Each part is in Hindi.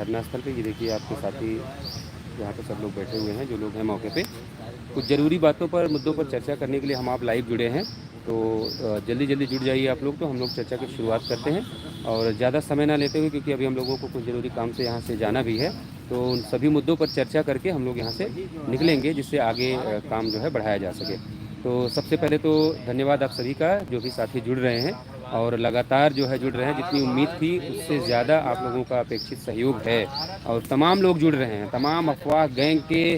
धरना स्थल पे। ये देखिए आपके साथी यहाँ पे सब लोग बैठे हुए हैं, जो लोग हैं मौके पे। कुछ ज़रूरी बातों पर, मुद्दों पर चर्चा करने के लिए हम आप लाइव जुड़े हैं। तो जल्दी जल्दी जुड़ जाइए आप लोग, तो हम लोग चर्चा की शुरुआत करते हैं। और ज़्यादा समय ना लेते हुए, क्योंकि अभी हम लोगों को कुछ ज़रूरी काम से यहाँ से जाना भी है, तो उन सभी मुद्दों पर चर्चा करके हम लोग यहाँ से निकलेंगे, जिससे आगे काम जो है बढ़ाया जा सके। तो सबसे पहले तो धन्यवाद आप सभी का, जो भी साथी जुड़ रहे हैं और लगातार जो है जुड़ रहे हैं। जितनी उम्मीद थी उससे ज़्यादा आप लोगों का अपेक्षित सहयोग है, और तमाम लोग जुड़ रहे हैं। तमाम अफवाह गैंग के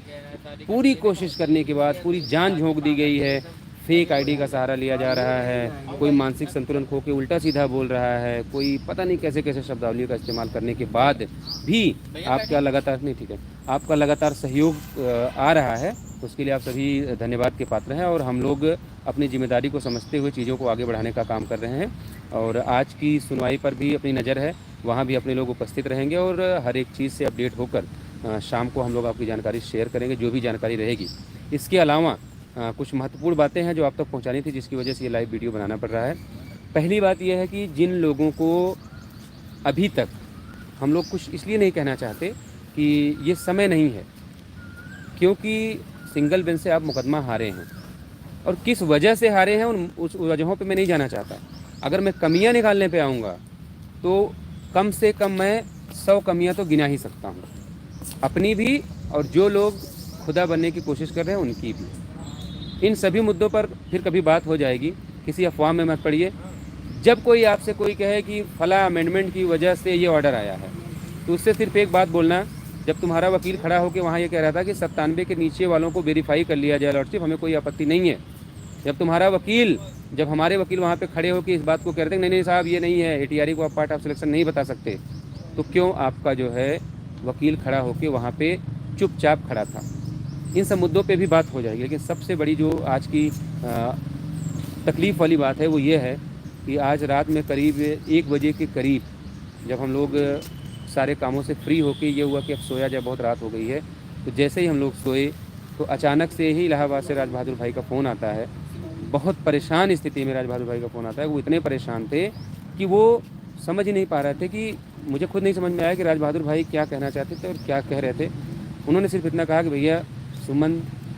पूरी कोशिश करने के बाद पूरी जान झोंक दी गई है। फेक आईडी का सहारा लिया जा रहा है, कोई मानसिक संतुलन खो के उल्टा सीधा बोल रहा है, कोई पता नहीं कैसे कैसे शब्दावली का इस्तेमाल करने के बाद भी आपका लगातार नहीं, ठीक है, आपका लगातार सहयोग आ रहा है। उसके लिए आप सभी धन्यवाद के पात्र हैं, और हम लोग अपनी जिम्मेदारी को समझते हुए चीज़ों को आगे बढ़ाने का काम कर रहे हैं। और आज की सुनवाई पर भी अपनी नज़र है, वहाँ भी अपने लोग उपस्थित रहेंगे, और हर एक चीज़ से अपडेट होकर शाम को हम लोग आपकी जानकारी शेयर करेंगे, जो भी जानकारी रहेगी। इसके अलावा कुछ महत्वपूर्ण बातें हैं जो आप तक पहुंचानी थी, जिसकी वजह से ये लाइव वीडियो बनाना पड़ रहा है। पहली बात यह है कि जिन लोगों को अभी तक हम लोग कुछ इसलिए नहीं कहना चाहते कि ये समय नहीं है, क्योंकि सिंगल बेंच से आप मुकदमा हारे हैं, और किस वजह से हारे हैं उस वजहों पे मैं नहीं जाना चाहता। अगर मैं कमियां निकालने पे आऊँगा तो कम से कम मैं 100 कमियां तो गिना ही सकता हूँ, अपनी भी और जो लोग खुदा बनने की कोशिश कर रहे हैं उनकी भी। इन सभी मुद्दों पर फिर कभी बात हो जाएगी, किसी अफवाह में मत पड़िए। जब कोई आपसे कोई कहे कि फला अमेंडमेंट की वजह से ये ऑर्डर आया है, तो उससे सिर्फ एक बात बोलना, जब तुम्हारा वकील खड़ा होकर वहाँ ये कह रहा था कि 97 के नीचे वालों को वेरीफाई कर लिया जाए लॉर्डशिप, हमें कोई आपत्ति नहीं है। जब हमारे वकील वहाँ पे खड़े होकर इस बात को कह रहे थे नहीं नहीं साहब ये नहीं है, एटीआरई को आप पार्ट ऑफ सिलेक्शन नहीं बता सकते, तो क्यों आपका जो है वकील खड़ा होकर वहाँ पे चुपचाप खड़ा था? इन सब मुद्दों पे भी बात हो जाएगी। लेकिन सबसे बड़ी जो आज की तकलीफ़ वाली बात है वो ये है कि आज रात में करीब 1 बजे के करीब जब हम लोग सारे कामों से फ्री होके ये हुआ कि अब सोया जाए, बहुत रात हो गई है, तो जैसे ही हम लोग सोए तो अचानक से ही इलाहाबाद से राज बहादुर भाई का फ़ोन आता है। बहुत परेशान स्थिति में राज बहादुर भाई का फ़ोन आता है। वो इतने परेशान थे कि वो समझ ही नहीं पा रहे थे, कि मुझे खुद नहीं समझ में आया कि राज बहादुर भाई क्या कहना चाहते थे और क्या कह रहे थे। उन्होंने सिर्फ इतना कहा कि भैया सुमन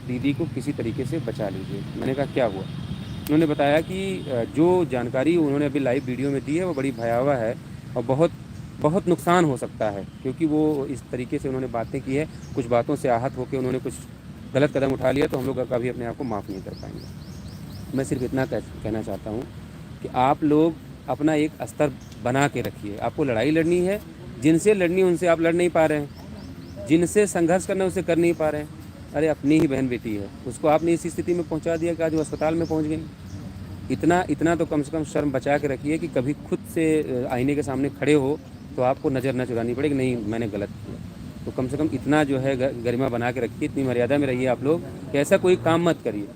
दीदी को किसी तरीके से बचा लीजिए। मैंने कहा क्या हुआ? उन्होंने बताया कि जो जानकारी उन्होंने अभी लाइव वीडियो में दी है वो बड़ी भयावह है, और बहुत बहुत नुकसान हो सकता है, क्योंकि वो इस तरीके से उन्होंने बातें की है, कुछ बातों से आहत होकर उन्होंने कुछ गलत कदम उठा लिया, तो हम लोग कभी अपने आप को माफ़ नहीं कर पाएंगे। मैं सिर्फ इतना कहना चाहता हूँ कि आप लोग अपना एक स्तर बना के रखिए। आपको लड़ाई लड़नी है, जिनसे लड़नी उनसे आप लड़ नहीं पा रहे हैं, जिनसे संघर्ष करना उसे कर नहीं पा रहे हैं। अरे अपनी ही बहन बेटी है, उसको आपने इस स्थिति में पहुंचा दिया कि आज वो अस्पताल में पहुंच गई। इतना तो कम से कम शर्म बचा के रखिए कि कभी खुद से आईने के सामने खड़े हो तो आपको नज़र न चुरानी पड़े कि नहीं मैंने गलत किया। तो कम से कम इतना जो है गरिमा बना के रखिए, इतनी मर्यादा में रहिए आप लोग कि ऐसा कोई काम मत करिए।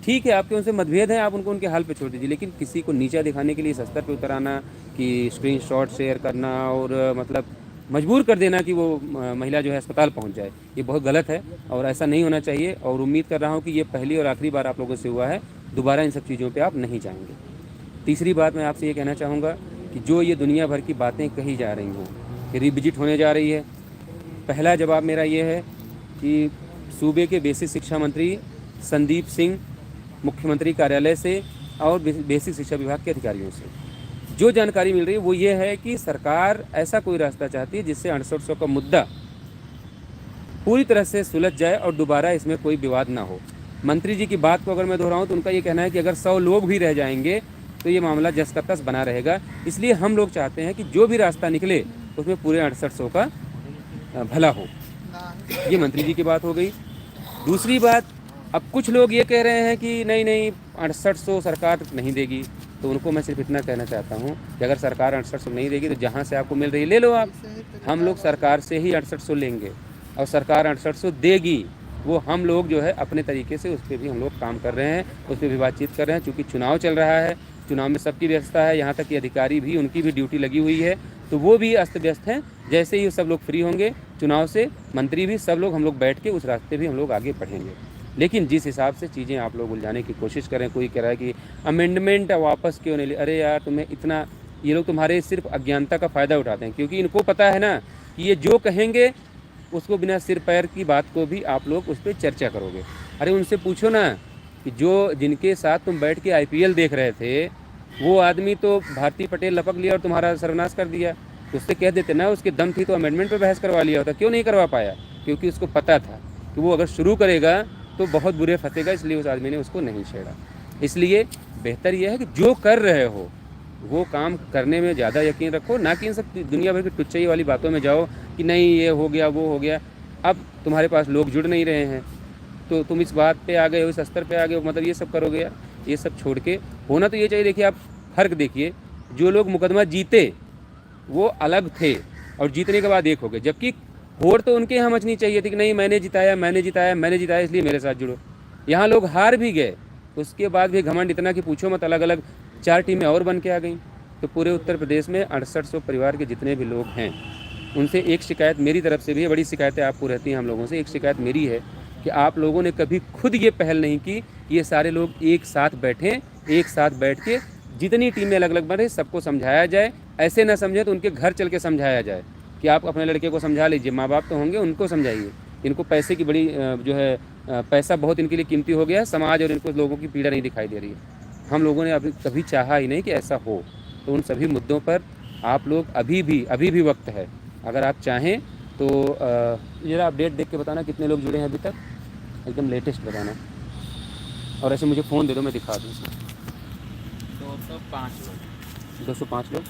ठीक है, आपके उनसे मतभेद हैं, आप उनको उनके हाल पे छोड़ दीजिए, लेकिन किसी को नीचा दिखाने के लिए इस स्तर पे उतर आना कि स्क्रीनशॉट शेयर करना और मतलब मजबूर कर देना कि वो महिला जो है अस्पताल पहुंच जाए, ये बहुत गलत है और ऐसा नहीं होना चाहिए। और उम्मीद कर रहा हूं कि ये पहली और आखिरी बार आप लोगों से हुआ है, दोबारा इन सब चीज़ों पे आप नहीं जाएंगे। तीसरी बात मैं आपसे ये कहना चाहूँगा कि जो ये दुनिया भर की बातें कही जा रही हों कि रिविजिट होने जा रही है, पहला जवाब मेरा ये है कि सूबे के बेसिक शिक्षा मंत्री संदीप सिंह, मुख्यमंत्री कार्यालय से और बेसिक शिक्षा विभाग के अधिकारियों से जो जानकारी मिल रही है वो ये है कि सरकार ऐसा कोई रास्ता चाहती है जिससे 6800 का मुद्दा पूरी तरह से सुलझ जाए और दोबारा इसमें कोई विवाद ना हो। मंत्री जी की बात को अगर मैं दोहराऊं तो उनका ये कहना है कि अगर 100 लोग भी रह जाएंगे तो ये मामला जस का तस बना रहेगा। इसलिए हम लोग चाहते हैं कि जो भी रास्ता निकले उसमें पूरे 6800 का भला हो। ये मंत्री जी की बात हो गई। दूसरी बात, अब कुछ लोग ये कह रहे हैं कि नहीं नहीं 6800 सरकार नहीं देगी, तो उनको मैं सिर्फ इतना कहना चाहता हूँ कि अगर सरकार 6800 नहीं देगी तो जहाँ से आपको मिल रही है ले लो आप। हम लोग सरकार से ही 6800 लेंगे और सरकार 6800 देगी, वो हम लोग जो है अपने तरीके से उस पर भी हम लोग काम कर रहे हैं, उस पर भी बातचीत कर रहे हैं। चूँकि चुनाव चल रहा है, चुनाव में सबकी व्यवस्था है, यहाँ तक कि अधिकारी भी, उनकी भी ड्यूटी लगी हुई है, तो वो भी अस्त व्यस्त हैं। जैसे ही सब लोग फ्री होंगे चुनाव से, मंत्री भी, सब लोग हम लोग बैठ के उस रास्ते भी हम लोग आगे बढ़ेंगे। लेकिन जिस हिसाब से चीज़ें आप लोग उलझाने की कोशिश करें, कोई कह रहा है कि अमेंडमेंट वापस क्यों नहीं ले, अरे यार तुम्हें इतना ये लोग तुम्हारे सिर्फ अज्ञानता का फ़ायदा उठाते हैं, क्योंकि इनको पता है ना कि ये जो कहेंगे उसको बिना सिर पैर की बात को भी आप लोग उस पर चर्चा करोगे। अरे उनसे पूछो ना कि जो जिनके साथ तुम बैठ के IPL देख रहे थे, वो आदमी तो भारती पटेल लपक लिया और तुम्हारा सर्वनाश कर दिया। तो उससे कह देते ना, उसके दम थी तो अमेंडमेंट पे बहस करवा लिया होता। क्यों नहीं करवा पाया? क्योंकि उसको पता था कि वो अगर शुरू करेगा तो बहुत बुरे फंसेगा, इसलिए उस आदमी ने उसको नहीं छेड़ा। इसलिए बेहतर यह है कि जो कर रहे हो वो काम करने में ज़्यादा यकीन रखो, ना कि इन सब दुनिया भर की टुच्चाई वाली बातों में जाओ कि नहीं ये हो गया वो हो गया। अब तुम्हारे पास लोग जुड़ नहीं रहे हैं तो तुम इस बात पे आ गए हो, इस स्तर पे आ गए हो, मतलब ये सब करोगे यार। ये सब छोड़ के होना तो ये चाहिए। देखिए आप फ़र्क देखिए, जो लोग मुकदमा जीते वो अलग थे और जीतने के बाद एक हो गए, जबकि होड़ तो उनके यहाँ मचनी चाहिए थी कि नहीं मैंने जिताया मैंने जिताया मैंने जिताया इसलिए मेरे साथ जुड़ो। यहाँ लोग हार भी गए, उसके बाद भी घमंड इतना कि पूछो मत, अलग अलग 4 टीमें और बन के आ गई। तो पूरे उत्तर प्रदेश में 6800 परिवार के जितने भी लोग हैं उनसे एक शिकायत मेरी तरफ से भी है, बड़ी शिकायतें आपको रहती हैं हम लोगों से। एक शिकायत मेरी है कि आप लोगों ने कभी खुद ये पहल नहीं की कि ये सारे लोग एक साथ बैठें, एक साथ बैठ के जितनी टीमें अलग अलग बने सबको समझाया जाए। ऐसे ना समझें तो उनके घर चल के समझाया जाए कि आप अपने लड़के को समझा लीजिए, माँ बाप तो होंगे उनको समझाइए। इनको पैसे की बड़ी जो है पैसा बहुत इनके लिए कीमती हो गया है समाज, और इनको लोगों की पीड़ा नहीं दिखाई दे रही है। हम लोगों ने अभी कभी चाहा ही नहीं कि ऐसा हो। तो उन सभी मुद्दों पर आप लोग अभी भी वक्त है, अगर आप चाहें तो ज़रा अपडेट देख के बताना कितने लोग जुड़े हैं अभी तक, एकदम लेटेस्ट बताना। और ऐसे मुझे फ़ोन दे दो मैं दिखा दूँ। 205 लोग।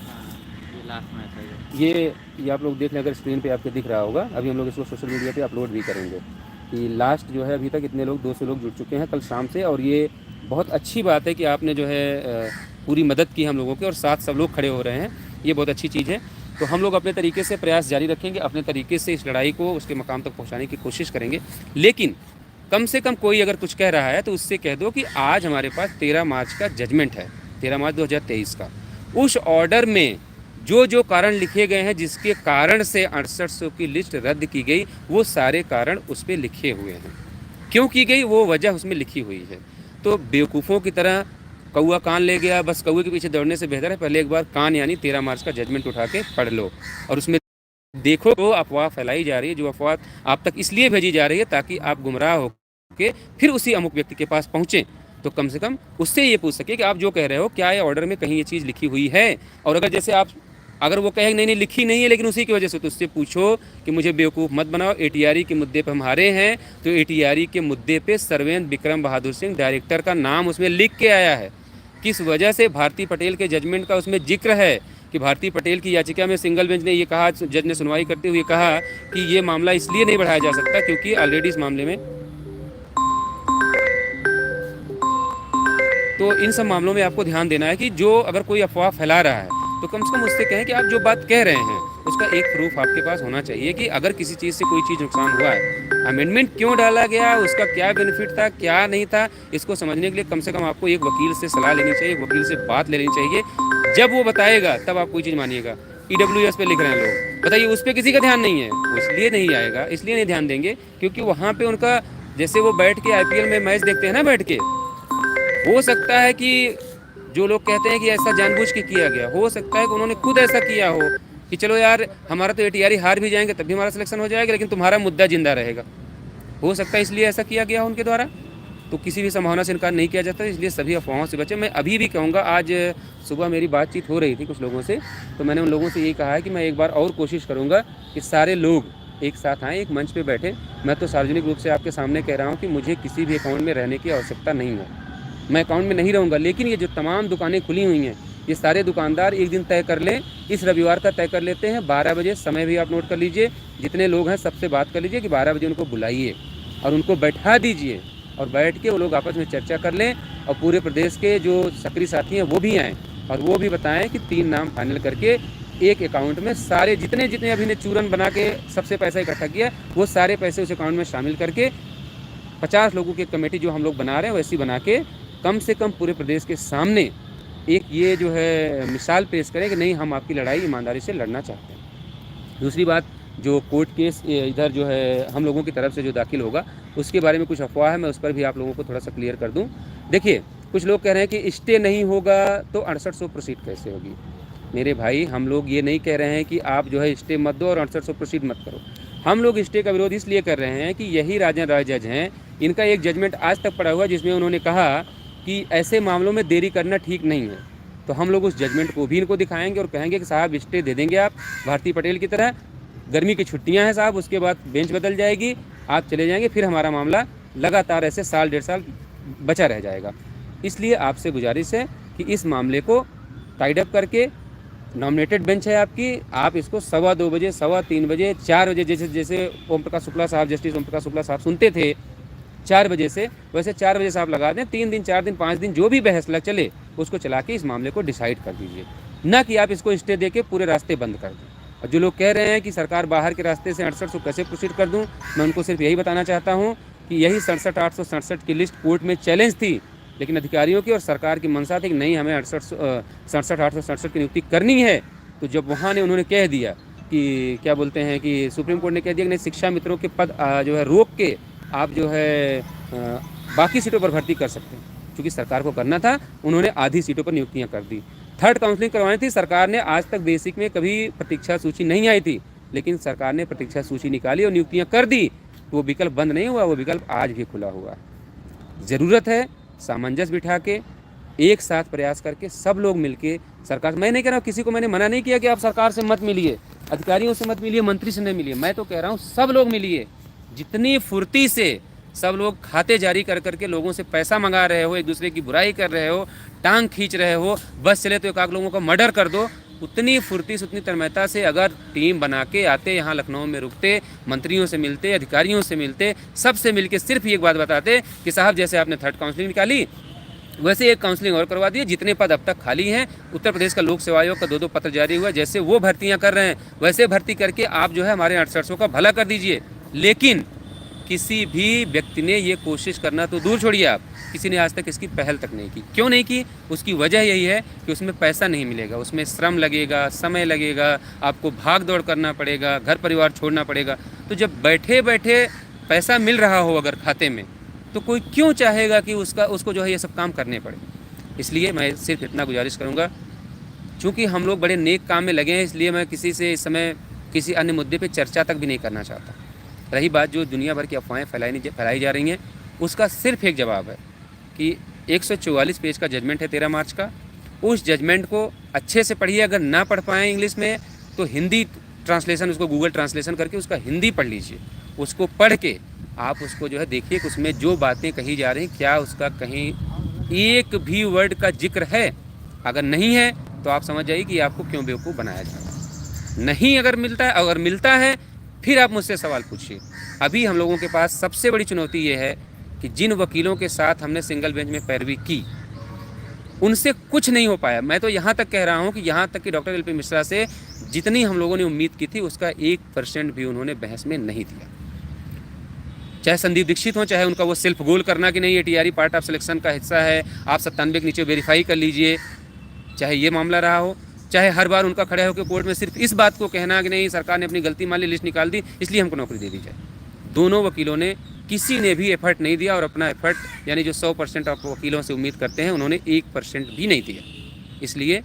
ये लास्ट मैच है। ये आप लोग देख लें, अगर स्क्रीन पे आपके दिख रहा होगा। अभी हम लोग इसको सोशल मीडिया पे अपलोड भी करेंगे कि लास्ट जो है अभी तक इतने लोग 200 लोग जुड़ चुके हैं कल शाम से। और ये बहुत अच्छी बात है कि आपने जो है पूरी मदद की हम लोगों की, और साथ सब लोग खड़े हो रहे हैं, ये बहुत अच्छी चीज़ है। तो हम लोग अपने तरीके से प्रयास जारी रखेंगे, अपने तरीके से इस लड़ाई को उसके मकाम तक पहुँचाने की कोशिश करेंगे। लेकिन कम से कम कोई अगर कुछ कह रहा है तो उससे कह दो कि आज हमारे पास 13 मार्च का जजमेंट है, 13 मार्च 2023 का। उस ऑर्डर में जो जो कारण लिखे गए हैं जिसके कारण से 6800 की लिस्ट रद्द की गई, वो सारे कारण उस पर लिखे हुए हैं। क्यों की गई वो वजह उसमें लिखी हुई है। तो बेवकूफ़ों की तरह कौआ कान ले गया, बस कौए के पीछे दौड़ने से बेहतर है पहले एक बार कान यानी 13 मार्च का जजमेंट उठा के पढ़ लो। और उसमें देखो तो अफवाह फैलाई जा रही है, जो अफवाह आप तक इसलिए भेजी जा रही है ताकि आप गुमराह हो के फिर उसी अमुक व्यक्ति के पास पहुँचें, तो कम से कम उससे ये पूछ सके कि आप जो कह रहे हो क्या ये ऑर्डर में कहीं ये चीज़ लिखी हुई है। और अगर जैसे आप अगर वो कहे नहीं लिखी नहीं है लेकिन उसी की वजह से, तो उससे पूछो कि मुझे बेवकूफ़ मत बनाओ। ATRE के मुद्दे पर हम हारे हैं, तो ATRE के मुद्दे पे सर्वेंद्र विक्रम बहादुर सिंह डायरेक्टर का नाम उसमें लिख के आया है। किस वजह से? भारती पटेल के जजमेंट का उसमें जिक्र है कि भारती पटेल की याचिका में सिंगल बेंच ने ये कहा, जज ने सुनवाई करते हुए कहा कि ये मामला इसलिए नहीं बढ़ाया जा सकता क्योंकि ऑलरेडी इस मामले में, तो इन सब मामलों में आपको ध्यान देना है कि जो अगर कोई अफवाह फैला रहा है तो कम से कम उससे कहें कि आप जो बात कह रहे हैं उसका एक प्रूफ आपके पास होना चाहिए कि अगर किसी चीज़ से कोई चीज़ नुकसान हुआ है, अमेंडमेंट क्यों डाला गया, उसका क्या बेनिफिट था क्या नहीं था, इसको समझने के लिए कम से कम आपको एक वकील से सलाह लेनी चाहिए, एक वकील से बात लेनी चाहिए। जब वो बताएगा तब आप कोई चीज़ मानिएगा। EWS पे लिख रहे हैं लोग, बताइए उस पर किसी का ध्यान नहीं है, इसलिए नहीं आएगा, इसलिए नहीं ध्यान देंगे क्योंकि वहाँ पर उनका जैसे वो बैठ के IPL में मैच देखते हैं ना बैठ के, हो सकता है कि जो लोग कहते हैं कि ऐसा जानबूझ के किया गया, हो सकता है कि उन्होंने खुद ऐसा किया हो कि चलो यार हमारा तो ATRE हार भी जाएंगे तब भी हमारा सिलेक्शन हो जाएगा लेकिन तुम्हारा मुद्दा जिंदा रहेगा। हो सकता है इसलिए ऐसा किया गया उनके द्वारा। तो किसी भी संभावना से इनकार नहीं किया जाता, इसलिए सभी अफवाहों से बचें। मैं अभी भी कहूँगा, आज सुबह मेरी बातचीत हो रही थी कुछ लोगों से, तो मैंने उन लोगों से यही कहा है कि मैं एक बार और कोशिश करूँगा कि सारे लोग एक साथ आएँ, एक मंच पर बैठें। मैं तो सार्वजनिक रूप से आपके सामने कह रहा हूँ कि मुझे किसी भी अकाउंट में रहने की आवश्यकता नहीं है, मैं अकाउंट में नहीं रहूँगा। लेकिन ये जो तमाम दुकानें खुली हुई हैं, ये सारे दुकानदार एक दिन तय कर लें, इस रविवार का तय कर लेते हैं 12 बजे, समय भी आप नोट कर लीजिए, जितने लोग हैं सबसे बात कर लीजिए कि 12 बजे उनको बुलाइए और उनको बैठा दीजिए और बैठ के वो लोग आपस में चर्चा कर लें। और पूरे प्रदेश के जो सक्रिय साथी हैं वो भी आएँ और वो भी बताएँ कि 3 नाम फाइनल करके एक अकाउंट में सारे जितने अभी ने चूरन बना के सबसे पैसा इकट्ठा किया, वो सारे पैसे उस अकाउंट में शामिल करके 50 लोगों की कमेटी जो हम लोग बना रहे हैं वैसी बना के कम से कम पूरे प्रदेश के सामने एक ये जो है मिसाल पेश करें कि नहीं हम आपकी लड़ाई ईमानदारी से लड़ना चाहते हैं। दूसरी बात, जो कोर्ट केस इधर जो है हम लोगों की तरफ से जो दाखिल होगा उसके बारे में कुछ अफवाह है, मैं उस पर भी आप लोगों को थोड़ा सा क्लियर कर दूं। देखिए कुछ लोग कह रहे हैं कि स्टे नहीं होगा तो 6800 प्रोसीड कैसे होगी। मेरे भाई, हम लोग ये नहीं कह रहे हैं कि आप जो है स्टे मत दो और 6800 प्रोसीड मत करो। हम लोग स्टे का विरोध इसलिए कर रहे हैं कि यही राजन राय जज हैं, इनका एक जजमेंट आज तक पड़ा हुआ जिसमें उन्होंने कहा कि ऐसे मामलों में देरी करना ठीक नहीं है। तो हम लोग उस जजमेंट को भी इनको दिखाएंगे और कहेंगे कि साहब स्टे दे देंगे आप भारती पटेल की तरह, गर्मी की छुट्टियां हैं साहब, उसके बाद बेंच बदल जाएगी, आप चले जाएंगे, फिर हमारा मामला लगातार ऐसे साल 1.5 साल बचा रह जाएगा। इसलिए आपसे गुजारिश है कि इस मामले को टाइड अप करके, नॉमिनेटेड बेंच है आपकी, आप इसको 2:15 बजे, 3:15 बजे, 4 बजे, जैसे ओम प्रकाश शुक्ला साहब, जस्टिस ओम प्रकाश शुक्ला साहब सुनते थे 4 बजे से, वैसे 4 बजे से आप लगा दें। 3 दिन, 4 दिन, 5 दिन जो भी बहस लग चले उसको चला के इस मामले को डिसाइड कर दीजिए, ना कि आप इसको स्टे दे के पूरे रास्ते बंद कर दें। और जो लोग कह रहे हैं कि सरकार बाहर के रास्ते से 6800 कैसे प्रोसीड कर दूं, मैं उनको सिर्फ यही बताना चाहता हूं कि यही 67,867 की लिस्ट कोर्ट में चैलेंज थी, लेकिन अधिकारियों की और सरकार की मंशा थी कि नहीं, हमें 67,867 की नियुक्ति करनी है। तो जब वहाँ ने उन्होंने कह दिया कि क्या बोलते हैं कि सुप्रीम कोर्ट ने कह दिया कि नहीं, शिक्षा मित्रों के पद जो है रोक के आप जो है बाकी सीटों पर भर्ती कर सकते हैं, क्योंकि सरकार को करना था, उन्होंने आधी सीटों पर नियुक्तियाँ कर दी। थर्ड काउंसलिंग करवानी थी सरकार ने, आज तक बेसिक में कभी प्रतीक्षा सूची नहीं आई थी, लेकिन सरकार ने प्रतीक्षा सूची निकाली और नियुक्तियाँ कर दी। तो वो विकल्प बंद नहीं हुआ, वो विकल्प आज भी खुला हुआ है। ज़रूरत है सामंजस्य बिठा के, एक साथ प्रयास करके, सब लोग मिलके सरकार, मैं नहीं कह रहा हूँ, किसी को मैंने मना नहीं किया कि आप सरकार से मत मिलिए, अधिकारियों से मत मिलिए, मंत्री से नहीं मिलिए, मैं तो कह रहा हूँ सब लोग मिलिए, जितनी फुर्ती से सब लोग खाते जारी कर करके लोगों से पैसा मंगा रहे हो, एक दूसरे की बुराई कर रहे हो, टांग खींच रहे हो, बस चले तो एक आध लोगों का मर्डर कर दो, उतनी फुर्ती से, उतनी तन्मयता से अगर टीम बना के आते, यहाँ लखनऊ में रुकते, मंत्रियों से मिलते, अधिकारियों से मिलते, सबसे मिलके सिर्फ एक बात बताते कि साहब जैसे आपने थर्ड काउंसलिंग निकाली वैसे एक काउंसलिंग और करवा दिए, जितने पद अब तक खाली हैं, उत्तर प्रदेश का लोक सेवा आयोग का 2-2 पत्र जारी हुआ, जैसे वो भर्तियां कर रहे हैं वैसे भर्ती करके आप जो है हमारे 6800 का भला कर दीजिए। लेकिन किसी भी व्यक्ति ने ये कोशिश करना तो दूर छोड़िए, आप किसी ने आज तक इसकी पहल तक नहीं की। क्यों नहीं की? उसकी वजह यही है कि उसमें पैसा नहीं मिलेगा, उसमें श्रम लगेगा, समय लगेगा, आपको भाग दौड़ करना पड़ेगा, घर परिवार छोड़ना पड़ेगा। तो जब बैठे बैठे पैसा मिल रहा हो अगर खाते में, तो कोई क्यों चाहेगा कि उसको जो है ये सब काम करने पड़े। इसलिए मैं सिर्फ इतना गुजारिश करूँगा, चूँकि हम लोग बड़े नेक काम में लगे हैं, इसलिए मैं किसी से इस समय किसी अन्य मुद्दे पे चर्चा तक भी नहीं करना चाहता। रही बात जो दुनिया भर की अफवाहें फैलाई जा रही हैं, उसका सिर्फ एक जवाब है कि 144 पेज का जजमेंट है 13 मार्च का। उस जजमेंट को अच्छे से पढ़िए, अगर ना पढ़ पाएँ इंग्लिश में तो हिंदी ट्रांसलेशन, उसको गूगल ट्रांसलेशन करके उसका हिंदी पढ़ लीजिए। उसको पढ़ के आप उसको जो है देखिए कि उसमें जो बातें कही जा रही क्या उसका कहीं एक भी वर्ड का जिक्र है। अगर नहीं है तो आप समझ जाइए कि आपको क्यों बेवकूफ़ बनाया जा रहा है। नहीं अगर मिलता है, अगर मिलता है फिर आप मुझसे सवाल पूछिए। अभी हम लोगों के पास सबसे बड़ी चुनौती ये है कि जिन वकीलों के साथ हमने सिंगल बेंच में पैरवी की उनसे कुछ नहीं हो पाया। मैं तो यहाँ तक कह रहा हूँ कि यहाँ तक कि डॉक्टर एल.पी. मिश्रा से जितनी हम लोगों ने उम्मीद की थी उसका 1% भी उन्होंने बहस में नहीं दिया। चाहे संदीप दीक्षित हो, चाहे उनका वो सेल्फ गोल करना कि नहीं ये टीआरई पार्ट ऑफ सिलेक्शन का हिस्सा है, आप 97 के नीचे वेरीफाई कर लीजिए, चाहे ये मामला रहा हो, चाहे हर बार उनका खड़े होकर कोर्ट में सिर्फ इस बात को कहना कि नहीं सरकार ने अपनी गलती मान ली, लिस्ट निकाल दी, इसलिए हमको नौकरी दे दी जाए। दोनों वकीलों ने किसी ने भी एफर्ट नहीं दिया और अपना एफर्ट यानी जो 100% आप वकीलों से उम्मीद करते हैं उन्होंने 1% भी नहीं दिया। इसलिए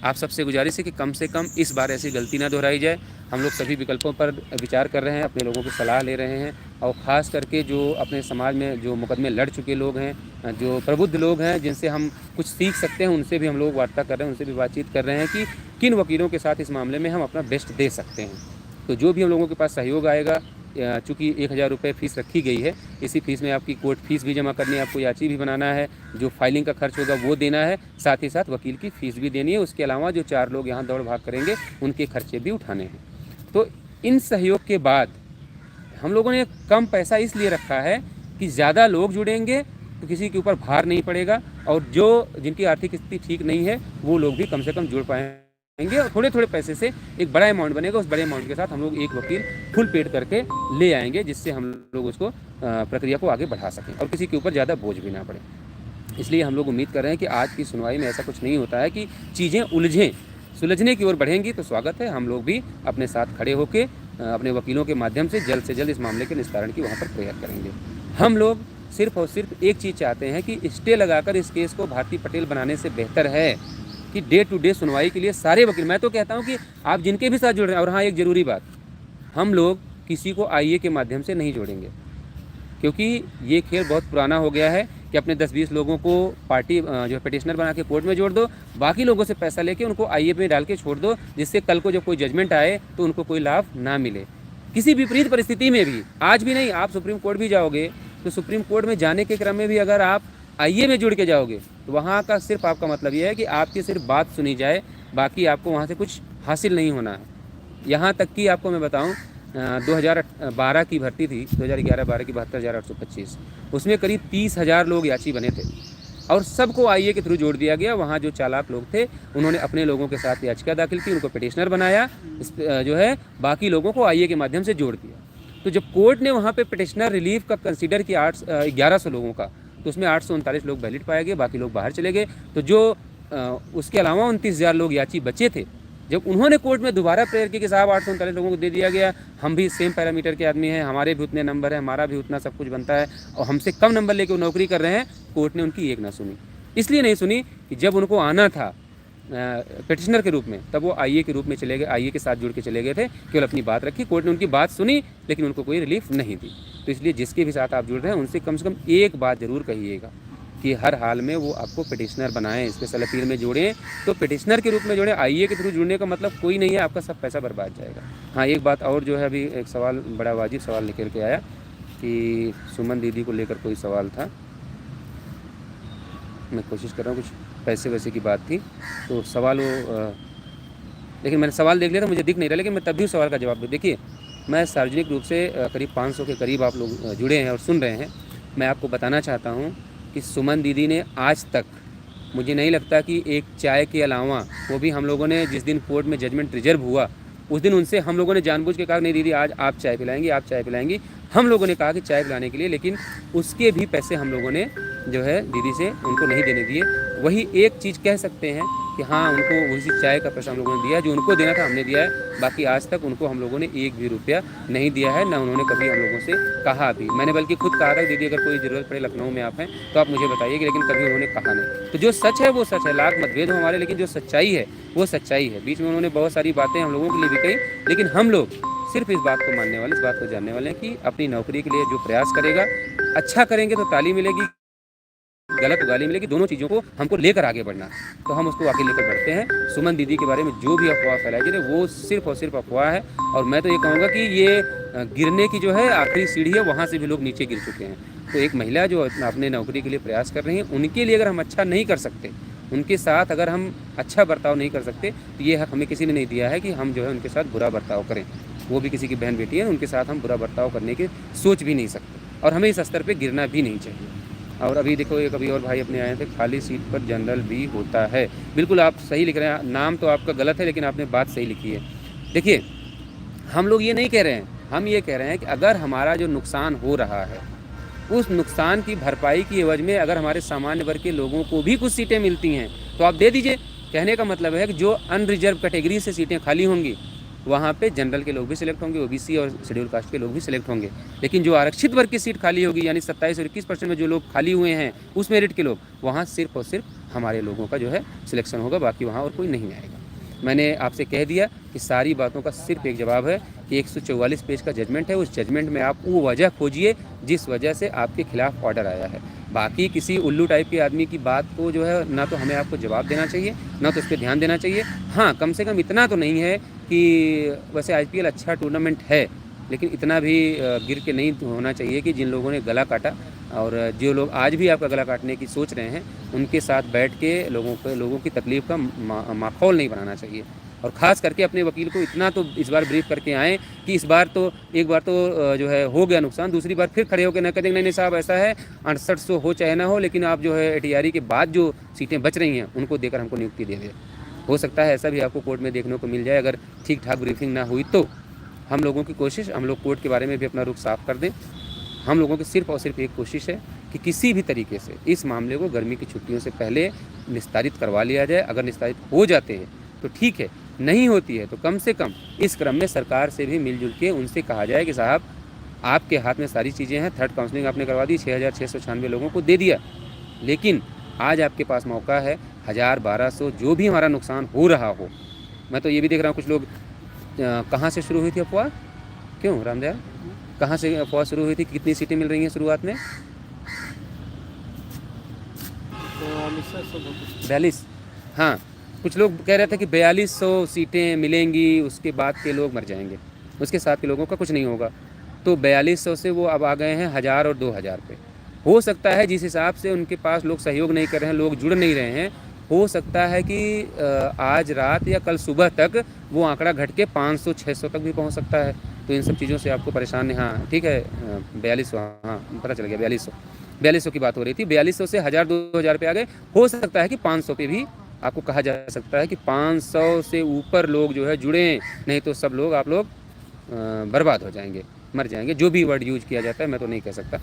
आप सबसे गुजारिश है कि कम से कम इस बार ऐसी गलती ना दोहराई जाए। हम लोग सभी विकल्पों पर विचार कर रहे हैं, अपने लोगों की सलाह ले रहे हैं और ख़ास करके जो अपने समाज में जो मुकदमे लड़ चुके लोग हैं, जो प्रबुद्ध लोग हैं जिनसे हम कुछ सीख सकते हैं, उनसे भी हम लोग वार्ता कर रहे हैं, उनसे भी बातचीत कर रहे हैं कि किन वकीलों के साथ इस मामले में हम अपना बेस्ट दे सकते हैं। तो जो भी हम लोगों के पास सहयोग आएगा, चूँकि 1000 रुपये फ़ीस रखी गई है, इसी फीस में आपकी कोर्ट फीस भी जमा करनी है, आपको याची भी बनाना है, जो फाइलिंग का खर्च होगा वो देना है, साथ ही साथ वकील की फ़ीस भी देनी है। उसके अलावा जो 4 लोग यहाँ दौड़ भाग करेंगे उनके खर्चे भी उठाने हैं। तो इन सहयोग के बाद हम लोगों ने कम पैसा इसलिए रखा है कि ज़्यादा लोग जुड़ेंगे तो किसी के ऊपर भार नहीं पड़ेगा और जो जिनकी आर्थिक स्थिति ठीक नहीं है वो लोग भी कम से कम जुड़ पाएंगे और थोड़े थोड़े पैसे से एक बड़ा अमाउंट बनेगा। उस बड़े अमाउंट के साथ हम लोग एक वकील फुल पेड करके ले आएंगे, जिससे हम लोग उसको प्रक्रिया को आगे बढ़ा सकें और किसी के ऊपर ज़्यादा बोझ भी ना पड़े। इसलिए हम लोग उम्मीद कर रहे हैं कि आज की सुनवाई में ऐसा कुछ नहीं होता है कि चीज़ें सुलझने की ओर बढ़ेंगी। तो स्वागत है, हम लोग भी अपने साथ खड़े होकर अपने वकीलों के माध्यम से जल्द इस मामले के निस्तारण की वहाँ पर प्रेयर करेंगे। हम लोग सिर्फ और सिर्फ एक चीज़ चाहते हैं कि स्टे लगाकर इस केस को भारती पटेल बनाने से बेहतर है कि डे टू डे सुनवाई के लिए सारे वकील, मैं तो कहता हूँ कि आप जिनके भी साथ जुड़ रहे हैं, और हाँ एक ज़रूरी बात, हम लोग किसी को आईए के माध्यम से नहीं जोड़ेंगे, क्योंकि ये खेल बहुत पुराना हो गया है कि अपने 10-20 लोगों को पार्टी जो पिटिशनर बना के कोर्ट में जोड़ दो, बाकी लोगों से पैसा लेके उनको आईए में डाल के छोड़ दो, जिससे कल को जब कोई जजमेंट आए तो उनको कोई लाभ ना मिले किसी विपरीत परिस्थिति में भी। आज भी नहीं, आप सुप्रीम कोर्ट भी जाओगे तो सुप्रीम कोर्ट में जाने के क्रम में भी अगर आप आईए में जुड़ के जाओगे तो वहाँ का सिर्फ आपका मतलब ये है कि आपकी सिर्फ बात सुनी जाए, बाकी आपको वहाँ से कुछ हासिल नहीं होना है। यहाँ तक कि आपको मैं बताऊँ 2012 की भर्ती थी, 2011-12 की 72,825, उसमें करीब 30,000 लोग याची बने थे और सबको आईए के थ्रू जोड़ दिया गया। वहाँ जो चालाक लोग थे उन्होंने अपने लोगों के साथ याचिका दाखिल की, उनको पिटिशनर बनाया, जो है बाकी लोगों को आईए के माध्यम से जोड़ दिया। तो जब कोर्ट ने वहाँ पे पिटिशनर रिलीफ का कंसीडर किया 1100 लोगों का, तो उसमें 839 लोग वैलिड पाए गए, बाकी लोग बाहर चले गए। तो जो उसके अलावा 29,000 लोग याची बचे थे, जब उन्होंने कोर्ट में दोबारा प्रेयर की कि साहब 839 लोगों को दे दिया गया, हम भी सेम पैरामीटर के आदमी हैं, हमारे भी उतने नंबर हैं, हमारा भी उतना सब कुछ बनता है और हमसे कम नंबर लेके वो नौकरी कर रहे हैं, कोर्ट ने उनकी एक ना सुनी। इसलिए नहीं सुनी कि जब उनको आना था पिटिशनर के रूप में, तब वो आईए के रूप में चले गए, आईए के साथ जुड़ के चले गए थे, केवल अपनी बात रखी, कोर्ट ने उनकी बात सुनी लेकिन उनको कोई रिलीफ नहीं दी। तो इसलिए जिसके भी साथ आप जुड़ रहे हैं उनसे कम से कम एक बात ज़रूर कहिएगा कि हर हाल में वो आपको पिटिशनर बनाएं, स्पेशल अपील में जोड़ें, तो पिटिशनर के रूप में जोड़ें। आईए के थ्रू जुड़ने का मतलब कोई नहीं है आपका सब पैसा बर्बाद जाएगा। हाँ एक बात और जो है, अभी एक सवाल बड़ा वाजिब सवाल निकल के आया कि सुमन दीदी को लेकर कोई सवाल था, मैं कोशिश कर रहा हूँ, कुछ पैसे वैसे की बात थी, तो सवाल वो लेकिन मैंने सवाल देख लिया था, मुझे दिख नहीं रहा, लेकिन मैं तब भी उस सवाल का जवाब दूँ। देखिए मैं सार्वजनिक रूप से करीब 500 के करीब आप लोग जुड़े हैं और सुन रहे हैं। मैं आपको बताना चाहता हूँ कि सुमन दीदी ने आज तक, मुझे नहीं लगता कि एक चाय के अलावा, वो भी हम लोगों ने जिस दिन कोर्ट में जजमेंट रिजर्व हुआ उस दिन उनसे हम लोगों ने जानबूझ के कहा नहीं दीदी आज आप चाय पिलाएंगी, आप चाय पिलाएंगी, हम लोगों ने कहा कि चाय पिलाने के लिए, लेकिन उसके भी पैसे हम लोगों ने जो है दीदी से उनको नहीं देने दिए। वही एक चीज़ कह सकते हैं कि हाँ उनको उसी चाय का पैसा हम लोगों ने दिया, जो उनको देना था हमने दिया है, बाकी आज तक उनको हम लोगों ने एक भी रुपया नहीं दिया है, ना उन्होंने कभी हम लोगों से कहा भी। मैंने बल्कि खुद कहा था दीदी अगर कोई ज़रूरत पड़े लखनऊ में आप हैं तो आप मुझे बताइएगा, लेकिन कभी उन्होंने कहा नहीं। तो जो सच है वो सच है, लाख मतभेद हो हमारे, लेकिन जो सच्चाई है वो सच्चाई है। बीच में उन्होंने बहुत सारी बातें हम लोगों के लिए भी कही, लेकिन हम लोग सिर्फ इस बात को मानने वाले, इस बात को जानने वाले हैं कि अपनी नौकरी के लिए जो प्रयास करेगा, अच्छा करेंगे तो ताली मिलेगी, गलत गाली मिलेगी, दोनों चीज़ों को हमको लेकर आगे बढ़ना, तो हम उसको आगे लेकर बढ़ते हैं। सुमन दीदी के बारे में जो भी अफवाह फैलाई जा रही है वो सिर्फ और सिर्फ अफवाह है, और मैं तो ये कहूँगा कि ये गिरने की जो है आखिरी सीढ़ी है, वहाँ से भी लोग नीचे गिर चुके हैं। तो एक महिला जो अपने नौकरी के लिए प्रयास कर रही हैं, उनके लिए अगर हम अच्छा नहीं कर सकते, उनके साथ अगर हम अच्छा बर्ताव नहीं कर सकते, तो ये हक हमें किसी ने नहीं दिया है कि हम जो है उनके साथ बुरा बर्ताव करें। वो भी किसी की बहन बेटी है, उनके साथ हम बुरा बर्ताव करने की सोच भी नहीं सकते, और हमें इस स्तर पे गिरना भी नहीं चाहिए। और अभी देखो एक अभी और भाई अपने आए थे, खाली सीट पर जनरल भी होता है। बिल्कुल आप सही लिख रहे हैं, नाम तो आपका गलत है लेकिन आपने बात सही लिखी है। देखिए हम लोग ये नहीं कह रहे हैं, हम ये कह रहे हैं कि अगर हमारा जो नुकसान हो रहा है उस नुकसान की भरपाई की एवज में अगर हमारे सामान्य वर्ग के लोगों को भी कुछ सीटें मिलती हैं तो आप दे दीजिए। कहने का मतलब है कि जो अनरिजर्व कैटेगरी से सीटें खाली होंगी वहाँ पे जनरल के लोग भी सिलेक्ट होंगे, ओबीसी और शेड्यूल कास्ट के लोग भी सिलेक्ट होंगे, लेकिन जो आरक्षित वर्ग की सीट खाली होगी, यानी 27 और 21% में जो लोग खाली हुए हैं उस मेरिट के लोग, वहाँ सिर्फ और सिर्फ हमारे लोगों का जो है सिलेक्शन होगा, बाकी वहाँ और कोई नहीं आएगा। मैंने आपसे कह दिया कि सारी बातों का सिर्फ एक जवाब है कि 144 पेज का जजमेंट है, उस जजमेंट में आप वो वजह खोजिए जिस वजह से आपके खिलाफ ऑर्डर आया है। बाकी किसी उल्लू टाइप के आदमी की बात को जो है ना तो हमें आपको जवाब देना चाहिए, ना तो इस पर ध्यान देना चाहिए। हाँ कम से कम इतना तो नहीं है कि वैसे आईपीएल अच्छा टूर्नामेंट है, लेकिन इतना भी गिर के नहीं होना चाहिए कि जिन लोगों ने गला काटा और जो लोग आज भी आपका गला काटने की सोच रहे हैं उनके साथ बैठ के लोगों की तकलीफ़ का माहौल नहीं बनाना चाहिए। और ख़ास करके अपने वकील को इतना तो इस बार ब्रीफ करके आएँ कि इस बार तो एक बार तो जो है हो गया नुकसान, दूसरी बार फिर खड़े होकर न कह देंगे नहीं साहब ऐसा है 6800 हो चाहे ना हो, लेकिन आप जो है एटीआरई के बाद जो सीटें बच रही हैं उनको देकर हमको नियुक्ति दे दें। हो सकता है ऐसा भी आपको कोर्ट में देखने को मिल जाए, अगर ठीक ठाक ब्रीफिंग ना हुई तो। हम लोगों की कोशिश, हम लोग कोर्ट के बारे में भी अपना रुख साफ कर दें। हम लोगों की सिर्फ और सिर्फ एक कोशिश है कि किसी भी तरीके से इस मामले को गर्मी की छुट्टियों से पहले निस्तारित करवा लिया जाए। अगर निस्तारित हो जाते हैं तो ठीक है, नहीं होती है तो कम से कम इस क्रम में सरकार से भी मिलजुल के उनसे कहा जाए कि साहब आपके हाथ में सारी चीज़ें हैं, थर्ड काउंसलिंग आपने करवा दी, 6,696 लोगों को दे दिया, लेकिन आज आपके पास मौका है, 1000-1200 जो भी हमारा नुकसान हो रहा हो। मैं तो ये भी देख रहा हूँ कुछ लोग कहाँ से शुरू हुई थी अफवाह, क्यों रामदयाल, कहाँ से अफवाह शुरू हुई थी, कितनी सीटें मिल रही हैं शुरुआत में? 42। हाँ, कुछ लोग कह रहे थे कि 4200 सीटें मिलेंगी, उसके बाद के लोग मर जाएंगे, उसके साथ के लोगों का कुछ नहीं होगा। तो 4200 से वो अब आ गए हैं 1000 और 2000 पे। हो सकता है जिस हिसाब से उनके पास लोग सहयोग नहीं कर रहे हैं, लोग जुड़ नहीं रहे हैं, हो सकता है कि आज रात या कल सुबह तक वो आंकड़ा घट के 500-600 तक भी पहुंच सकता है। तो इन सब चीज़ों से आपको परेशान नहीं, हाँ ठीक है, 4200, हाँ पता चल गया, 4200 की बात हो रही थी। 4200 से 1000-2000 पे आ गए, हो सकता है कि 500 पे भी आपको कहा जा सकता है कि 500 से ऊपर लोग जो है जुड़ें, नहीं तो सब लोग आप लोग बर्बाद हो जाएंगे, मर जाएंगे, जो भी वर्ड यूज किया जाता है मैं तो नहीं कह सकता।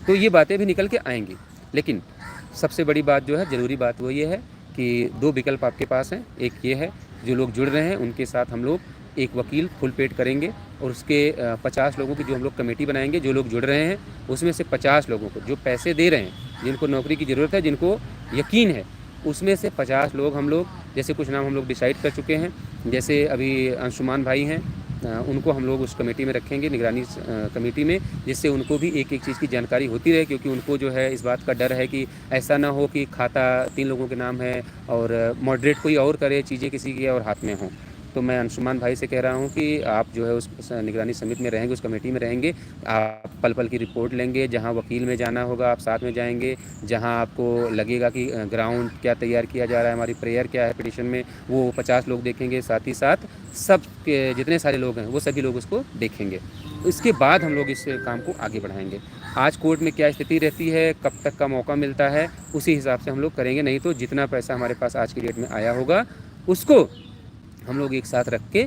तो ये बातें भी निकल के आएंगी, लेकिन सबसे बड़ी बात जो है, ज़रूरी बात वो ये है कि 2 विकल्प आपके पास हैं। एक ये है, जो लोग जुड़ रहे हैं उनके साथ हम लोग एक वकील फुल पेड करेंगे और उसके 50 लोगों की जो हम लोग कमेटी बनाएंगे, जो लोग जुड़ रहे हैं उसमें से 50 लोगों को जो पैसे दे रहे हैं, जिनको नौकरी की ज़रूरत है, जिनको यकीन है, उसमें से 50 लोग हम लोग, जैसे कुछ नाम हम लोग डिसाइड कर चुके हैं, जैसे अभी अंशुमान भाई हैं, उनको हम लोग उस कमेटी में रखेंगे, निगरानी कमेटी में, जिससे उनको भी एक एक चीज़ की जानकारी होती रहे, क्योंकि उनको जो है इस बात का डर है कि ऐसा ना हो कि खाता 3 लोगों के नाम है और मॉडरेट कोई और करे, चीज़ें किसी के और हाथ में हों। तो मैं अंशुमान भाई से कह रहा हूँ कि आप जो है उस निगरानी समिति में रहेंगे, उस कमेटी में रहेंगे, आप पल पल की रिपोर्ट लेंगे, जहाँ वकील में जाना होगा आप साथ में जाएंगे, जहाँ आपको लगेगा कि ग्राउंड क्या तैयार किया जा रहा है, हमारी प्रेयर क्या है पिटीशन में, वो 50 लोग देखेंगे, साथ ही साथ सब के जितने सारे लोग हैं वो सभी लोग उसको देखेंगे। इसके बाद हम लोग इस काम को आगे बढ़ाएंगे। आज कोर्ट में क्या स्थिति रहती है, कब तक का मौका मिलता है, उसी हिसाब से हम लोग करेंगे, नहीं तो जितना पैसा हमारे पास आज की डेट में आया होगा उसको हम लोग एक साथ रख के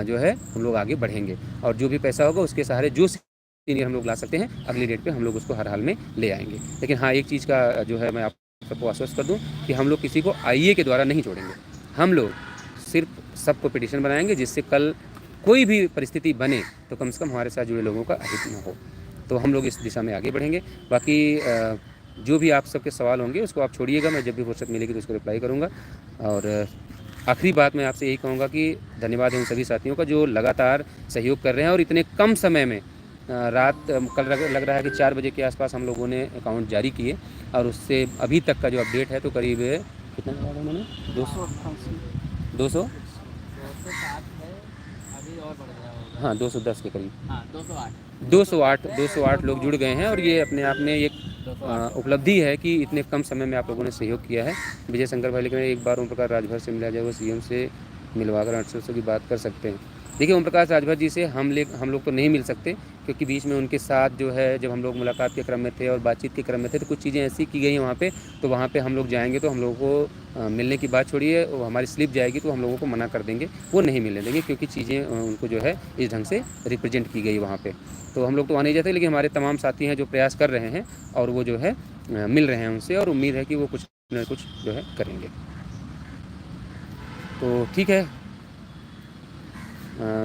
जो है हम लोग आगे बढ़ेंगे, और जो भी पैसा होगा उसके सहारे जो सीनियर हम लोग ला सकते हैं अगली डेट पे हम लोग उसको हर हाल में ले आएंगे। लेकिन हाँ, एक चीज़ का जो है मैं आप सबको आश्वस्त कर दूं कि हम लोग किसी को आईए के द्वारा नहीं छोड़ेंगे, हम लोग सिर्फ सबको पिटीशन बनाएंगे, जिससे कल कोई भी परिस्थिति बने तो कम से कम हमारे साथ जुड़े लोगों का अहित न हो। तो हम लोग इस दिशा में आगे बढ़ेंगे। बाकी जो भी आप सबके सवाल होंगे उसको आप छोड़िएगा, मैं जब भी फुर्सत मिलेगी तो उसको रिप्लाई करूँगा। और आखिरी बात मैं आपसे यही कहूँगा कि धन्यवाद है उन सभी साथियों का जो लगातार सहयोग कर रहे हैं और इतने कम समय में रात कल लग रहा है कि 4 बजे के आसपास हम लोगों ने अकाउंट जारी किए, और उससे अभी तक का जो अपडेट है तो करीब कितना लगाया उन्होंने, 200 हाँ 210 के करीब, हाँ 208 लोग जुड़ गए हैं, और ये अपने आप में एक उपलब्धि है कि इतने कम समय में आप लोगों ने सहयोग किया है। विजय शंकर भाई, लेकिन एक बार ओम प्रकाश राजभर से मिला जाए, वो सीएम से मिलवाकर 800 की बात कर सकते हैं। देखिए ओम प्रकाश राजभर जी से हम लोग तो नहीं मिल सकते, क्योंकि बीच में उनके साथ जो है जब हम लोग मुलाकात के क्रम में थे और बातचीत के क्रम में थे तो कुछ चीज़ें ऐसी की गई हैं वहाँ पे, तो वहाँ पे हम लोग जाएंगे तो हम लोगों को मिलने की बात छोड़िए, हमारी स्लिप जाएगी तो हम लोगों को मना कर देंगे, वो नहीं मिलने देंगे, क्योंकि चीज़ें उनको जो है इस ढंग से रिप्रेजेंट की गई वहाँ पर। तो हम लोग तो वहाँ नहीं जाते, लेकिन हमारे तमाम साथी हैं जो प्रयास कर रहे हैं और वो जो है मिल रहे हैं उनसे, और उम्मीद है कि वो कुछ न कुछ जो है करेंगे। तो ठीक है,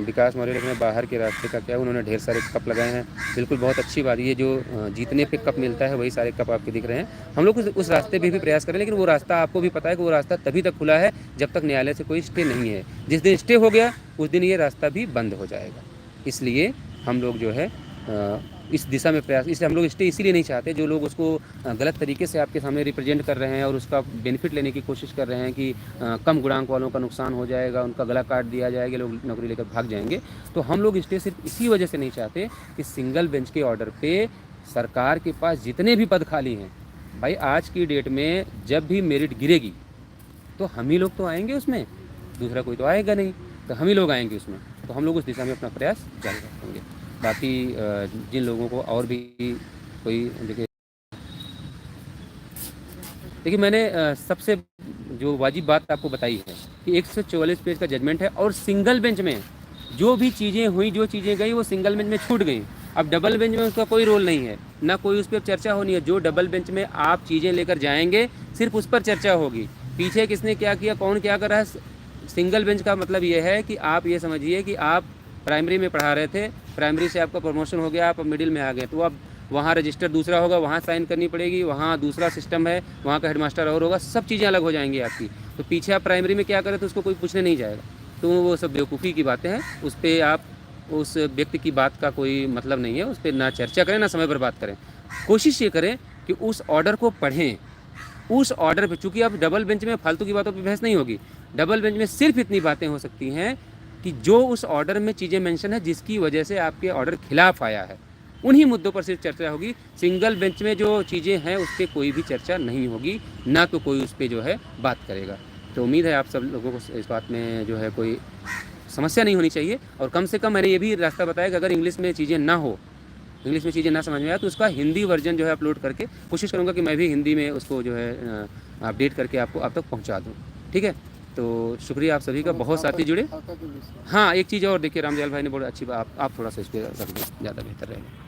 विकास मौर्य लिख रहे हैं बाहर के रास्ते का क्या, उन्होंने ढेर सारे कप लगाए हैं, बिल्कुल बहुत अच्छी बात। ये जो जीतने पे कप मिलता है वही सारे कप आपके दिख रहे हैं। हम लोग उस रास्ते पे भी प्रयास करें, लेकिन वो रास्ता आपको भी पता है कि वो रास्ता तभी तक खुला है जब तक न्यायालय से कोई स्टे नहीं है। जिस दिन स्टे हो गया उस दिन ये रास्ता भी बंद हो जाएगा। इसलिए हम लोग जो है इस दिशा में प्रयास, इसलिए हम लोग स्टे इसीलिए नहीं चाहते, जो लोग उसको गलत तरीके से आपके सामने रिप्रेजेंट कर रहे हैं और उसका बेनिफिट लेने की कोशिश कर रहे हैं कि कम गुणांक वालों का नुकसान हो जाएगा, उनका गला काट दिया जाएगा, लोग नौकरी लेकर भाग जाएंगे। तो हम लोग स्टे सिर्फ इसी वजह से नहीं चाहते कि सिंगल बेंच के ऑर्डर पे सरकार के पास जितने भी पद खाली हैं, भाई आज की डेट में जब भी मेरिट गिरेगी तो हम ही लोग तो आएंगे उसमें, दूसरा कोई तो आएगा नहीं, तो हम ही लोग आएंगे उसमें। तो हम लोग उस दिशा में अपना प्रयास जारी रखेंगे। बाकी जिन लोगों को और भी कोई देखिए मैंने सबसे जो वाजिब बात आपको बताई है कि 144 पेज का जजमेंट है, और सिंगल बेंच में जो भी चीज़ें हुई, जो चीज़ें गई वो सिंगल बेंच में छूट गई। अब डबल बेंच में उसका कोई रोल नहीं है, ना कोई उस पर चर्चा होनी है। जो डबल बेंच में आप चीज़ें लेकर जाएंगे सिर्फ उस पर चर्चा होगी, पीछे किसने क्या किया, कौन क्या कर रहा है। सिंगल बेंच का मतलब ये है कि आप ये समझिए कि आप प्राइमरी में पढ़ा रहे थे, प्राइमरी से आपका प्रमोशन हो गया, आप मिडिल में आ गए, तो अब वहाँ रजिस्टर दूसरा होगा, वहाँ साइन करनी पड़ेगी, वहाँ दूसरा सिस्टम है, वहाँ का हेडमास्टर और होगा, सब चीज़ें अलग हो जाएंगी आपकी। तो पीछे आप प्राइमरी में क्या करें तो उसको कोई पूछने नहीं जाएगा। तो वो सब बेवकूफ़ी की बातें हैं, उस पर आप उस व्यक्ति की बात का कोई मतलब नहीं है, उस पर ना चर्चा करें ना समय बर्बाद करें। कोशिश ये करें कि उस ऑर्डर को पढ़ें, उस ऑर्डर पे, चूँकि अब डबल बेंच में फालतू की बातों पे बहस नहीं होगी। डबल बेंच में सिर्फ इतनी बातें हो सकती हैं कि जो उस ऑर्डर में चीज़ें मेंशन है जिसकी वजह से आपके ऑर्डर खिलाफ आया है, उन्हीं मुद्दों पर सिर्फ चर्चा होगी। सिंगल बेंच में जो चीज़ें हैं उस पर कोई भी चर्चा नहीं होगी, ना तो कोई उस पर जो है बात करेगा। तो उम्मीद है आप सब लोगों को इस बात में जो है कोई समस्या नहीं होनी चाहिए। और कम से कम मैंने ये भी रास्ता बताया कि अगर इंग्लिश में चीज़ें ना हो, इंग्लिश में चीज़ें ना समझ में आए तो उसका हिंदी वर्जन जो है अपलोड करके कोशिश करूँगा कि मैं भी हिंदी में उसको जो है अपडेट करके आपको आप तक पहुँचा दूँ। ठीक है, तो शुक्रिया आप सभी का, बहुत साथी जुड़े। हाँ, एक चीज़ और देखिए, रामदयाल भाई ने बहुत अच्छी बात, आप थोड़ा सा इस पर रख दें, ज़्यादा बेहतर रहेगा।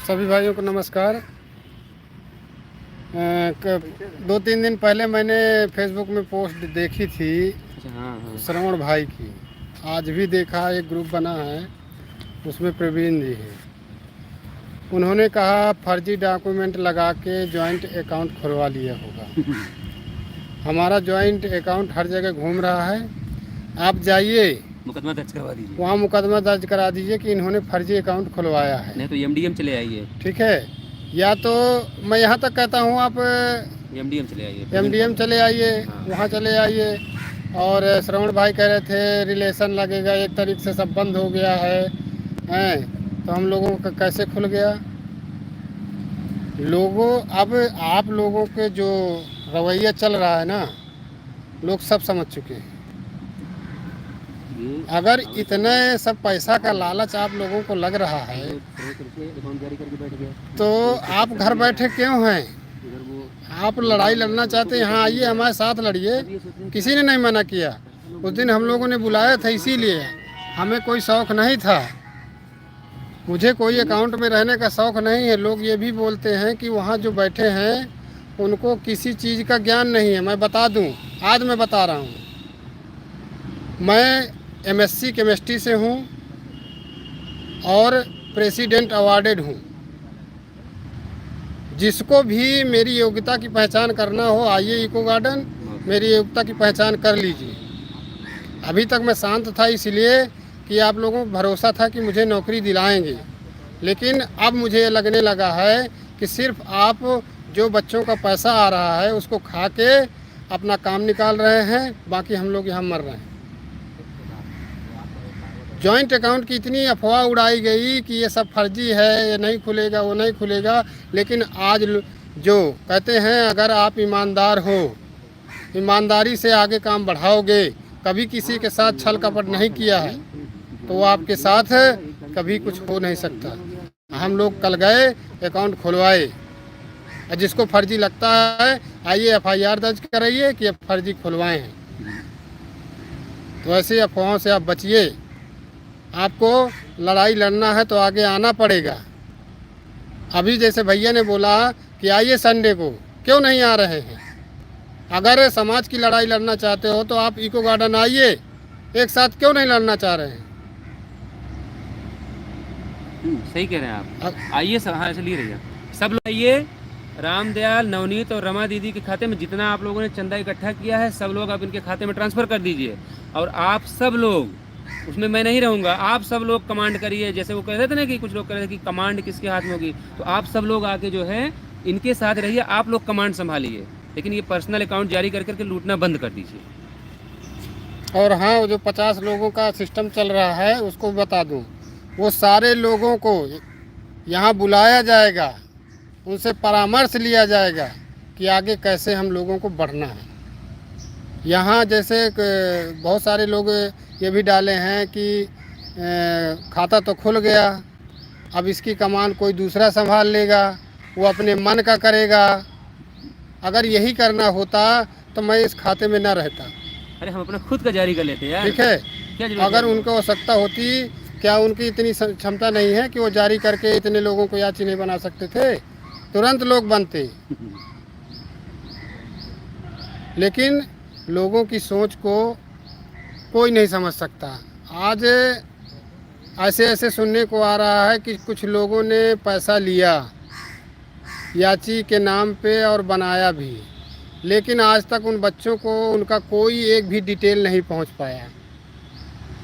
सभी भाइयों को नमस्कार। 2-3 दिन पहले मैंने फेसबुक में पोस्ट देखी थी अच्छा, हाँ हाँ, श्रवण भाई की। आज भी देखा, एक ग्रुप बना है, उसमें प्रवीण जी हैं। उन्होंने कहा फर्जी डॉक्यूमेंट लगा के जॉइंट अकाउंट खुलवा लिया होगा। हमारा जॉइंट अकाउंट हर जगह घूम रहा है, आप जाइए मुकदमा दर्ज करवा दीजिए, वहाँ मुकदमा दर्ज करा दीजिए कि इन्होंने फर्जी अकाउंट खुलवाया है। नहीं तो एमडीएम चले आइए, ठीक है, या तो मैं यहाँ तक कहता हूँ आप एमडीएम चले आइए, एमडीएम चले आइए, हाँ। वहाँ चले आइए। और श्रवण भाई कह रहे थे रिलेशन लगेगा, एक तारीख से सब बंद हो गया है, हैं, तो हम लोगों का कैसे खुल गया? लोगों, अब आप लोगों के जो रवैया चल रहा है ना, लोग सब समझ चुके हैं। ये अगर इतने सब पैसा का लालच आप लोगों को लग रहा है अकाउंट जारी करके बैठ गए, तो आप घर बैठे क्यों हैं? इधर वो आप लड़ाई लड़ना चाहते हैं, यहाँ आइए हमारे साथ लड़िए, किसी ने नहीं मना किया। उस दिन हम लोगों ने बुलाया था, इसीलिए हमें कोई शौक़ नहीं था, मुझे कोई अकाउंट में रहने का शौक़ नहीं है। लोग ये भी बोलते हैं कि वहाँ जो बैठे हैं उनको किसी चीज़ का ज्ञान नहीं है। मैं बता दूँ, आज मैं बता रहा हूँ, मैं एमएससी केमिस्ट्री से हूँ और प्रेसिडेंट अवार्डेड हूँ। जिसको भी मेरी योग्यता की पहचान करना हो, आइए इको गार्डन, मेरी योग्यता की पहचान कर लीजिए। अभी तक मैं शांत था इसलिए कि आप लोगों को भरोसा था कि मुझे नौकरी दिलाएंगे, लेकिन अब मुझे लगने लगा है कि सिर्फ आप जो बच्चों का पैसा आ रहा है उसको खा के अपना काम निकाल रहे हैं, बाकी हम लोग यहाँ मर रहे हैं। जॉइंट अकाउंट की इतनी अफवाह उड़ाई गई कि ये सब फर्जी है, ये नहीं खुलेगा, वो नहीं खुलेगा, लेकिन आज जो कहते हैं अगर आप ईमानदार हो, ईमानदारी से आगे काम बढ़ाओगे, कभी किसी के साथ छल कपट नहीं किया है, तो वो आपके साथ कभी कुछ हो नहीं सकता। हम लोग कल गए, अकाउंट खुलवाए, और जिसको फर्जी लगता है आइए एफआईआर दर्ज कराइए कि अब फर्जी खुलवाए हैं। तो ऐसे अफवाहों से आप बचिए। आपको लड़ाई लड़ना है तो आगे आना पड़ेगा। अभी जैसे भैया ने बोला कि आइए संडे को, क्यों नहीं आ रहे हैं? अगर समाज की लड़ाई लड़ना चाहते हो तो आप इको गार्डन आइए, एक साथ क्यों नहीं लड़ना चाह रहे हैं? सही कह रहे हैं आप, आइए सब, हाँ चलिए रहिए, सब लोग आइए। रामदयाल, नवनीत और रमा दीदी के खाते में जितना आप लोगों ने चंदा इकट्ठा किया है सब लोग आप इनके खाते में ट्रांसफ़र कर दीजिए। और आप सब लोग, उसमें मैं नहीं रहूँगा, आप सब लोग कमांड करिए। जैसे वो कह रहे थे ना कि कुछ लोग कह रहे थे कि कमांड किसके हाथ में होगी, तो आप सब लोग आके जो है इनके साथ रहिए, आप लोग कमांड संभालिए, लेकिन ये पर्सनल अकाउंट जारी कर करके लूटना बंद कर दीजिए। और हाँ, वो जो 50 लोगों का सिस्टम चल रहा है उसको बता दूँ, वो सारे लोगों को यहाँ बुलाया जाएगा, उनसे परामर्श लिया जाएगा कि आगे कैसे हम लोगों को बढ़ना है। यहाँ जैसे बहुत सारे लोग ये भी डाले हैं कि खाता तो खुल गया, अब इसकी कमान कोई दूसरा संभाल लेगा, वो अपने मन का करेगा। अगर यही करना होता तो मैं इस खाते में ना रहता। अरे हम अपना खुद का जारी कर लेते हैं यार, ठीक है, क्या जरूरत अगर है? उनको आवश्यकता होती, क्या उनकी इतनी क्षमता नहीं है कि वो जारी करके इतने लोगों को याची नहीं बना सकते थे? तुरंत लोग बनते। लेकिन लोगों की सोच को कोई नहीं समझ सकता। आज ऐसे ऐसे सुनने को आ रहा है कि कुछ लोगों ने पैसा लिया याची के नाम पे और बनाया भी, लेकिन आज तक उन बच्चों को उनका कोई एक भी डिटेल नहीं पहुंच पाया।